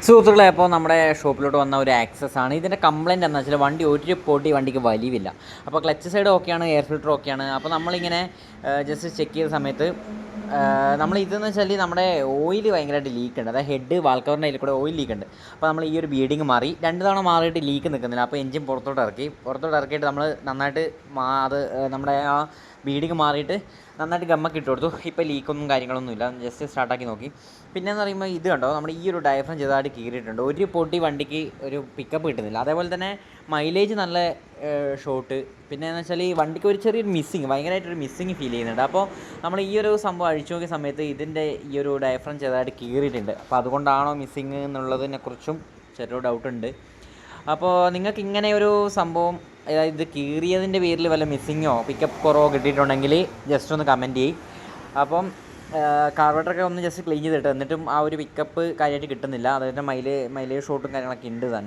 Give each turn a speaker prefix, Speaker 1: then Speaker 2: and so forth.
Speaker 1: സുഹൃത്തുക്കളെ, അപ്പോൾ നമ്മുടെ ഷോപ്പിലോട്ട് വന്ന ഒരു ആക്സസ് ആണ്. ഇതിൻ്റെ കംപ്ലയിൻറ്റ് എന്താ വെച്ചാൽ വണ്ടി ഒരു പൊടി വണ്ടിക്ക് വലിവില്ല. അപ്പോൾ ക്ലച്ച് സൈഡ് ഓക്കെയാണ്, എയർ ഫിൽറ്റർ ഓക്കെയാണ്. അപ്പോൾ നമ്മളിങ്ങനെ ജസ്റ്റ് ചെക്ക് ചെയ്ത സമയത്ത് നമ്മൾ ഇതെന്ന് വെച്ചാൽ നമ്മുടെ ഓയിൽ ഭയങ്കരമായിട്ട് ലീക്ക് ഉണ്ട്. അതായത് ഹെഡ് വാൽക്കവറിൻ്റെ അതിൽ കൂടെ ഓയിൽ ലീക്ക് ഉണ്ട്. അപ്പോൾ നമ്മൾ ഈ ഒരു ബീഡിങ് മാറി 2 തവണ മാറിയിട്ട് ലീക്ക് നിൽക്കുന്നില്ല. അപ്പോൾ എഞ്ചിൻ പുറത്തോട്ട് ഇറക്കിയിട്ട് നമ്മൾ നന്നായിട്ട് അത് നമ്മുടെ ആ ബീഡിങ് മാറിയിട്ട് നന്നായിട്ട് ഗമ്മൊക്കെ ഇട്ട് കൊടുത്തു. ഇപ്പോൾ ലീക്കൊന്നും കാര്യങ്ങളൊന്നുമില്ല. ജസ്റ്റ് സ്റ്റാർട്ടാക്കി നോക്കി. പിന്നെയെന്ന് പറയുമ്പോൾ ഇത് കണ്ടോ, നമ്മുടെ ഈ ഒരു ഡയഫ്രം ചെറുതായിട്ട് കീറിയിട്ടുണ്ട്. ഒരു പൊടി വണ്ടിക്ക് ഒരു പിക്കപ്പ് കിട്ടുന്നില്ല. അതേപോലെ തന്നെ മൈലേജ് നല്ല ഷോർട്ട്. പിന്നെയെന്ന് വെച്ചാൽ ഈ വണ്ടിക്ക് ഒരു ചെറിയൊരു മിസ്സിങ്, ഭയങ്കരമായിട്ടൊരു മിസ്സിങ് ഫീൽ ചെയ്യുന്നുണ്ട്. അപ്പോൾ നമ്മൾ ഈ ഒരു സംഭവം അഴിച്ചു നോക്കിയ സമയത്ത് ഇതിൻ്റെ ഈ ഒരു ഡയഫ്രം ചെറുതായിട്ട് കീറിയിട്ടുണ്ട്. അപ്പോൾ അതുകൊണ്ടാണോ മിസ്സിങ് എന്നുള്ളതിനെക്കുറിച്ചും ചെറിയൊരു ഡൗട്ടുണ്ട്. അപ്പോൾ നിങ്ങൾക്ക് ഇങ്ങനെ ഒരു സംഭവം, അതായത് ഇത് കീറിയതിൻ്റെ പേരിൽ വല്ല മിസ്സിങ്ങോ പിക്കപ്പ് കുറവോ കിട്ടിയിട്ടുണ്ടെങ്കിൽ ജസ്റ്റ് ഒന്ന് കമൻറ്റ് ചെയ്യും. അപ്പം കാർബറേറ്ററൊക്കെ ഒന്ന് ജസ്റ്റ് ക്ലീൻ ചെയ്തിട്ട്, എന്നിട്ടും ആ ഒരു പിക്കപ്പ് കാര്യമായിട്ട് കിട്ടുന്നില്ല. അതായത് മൈലേജ് ഷോട്ടും കാര്യങ്ങളൊക്കെ ഉണ്ട് താൻ.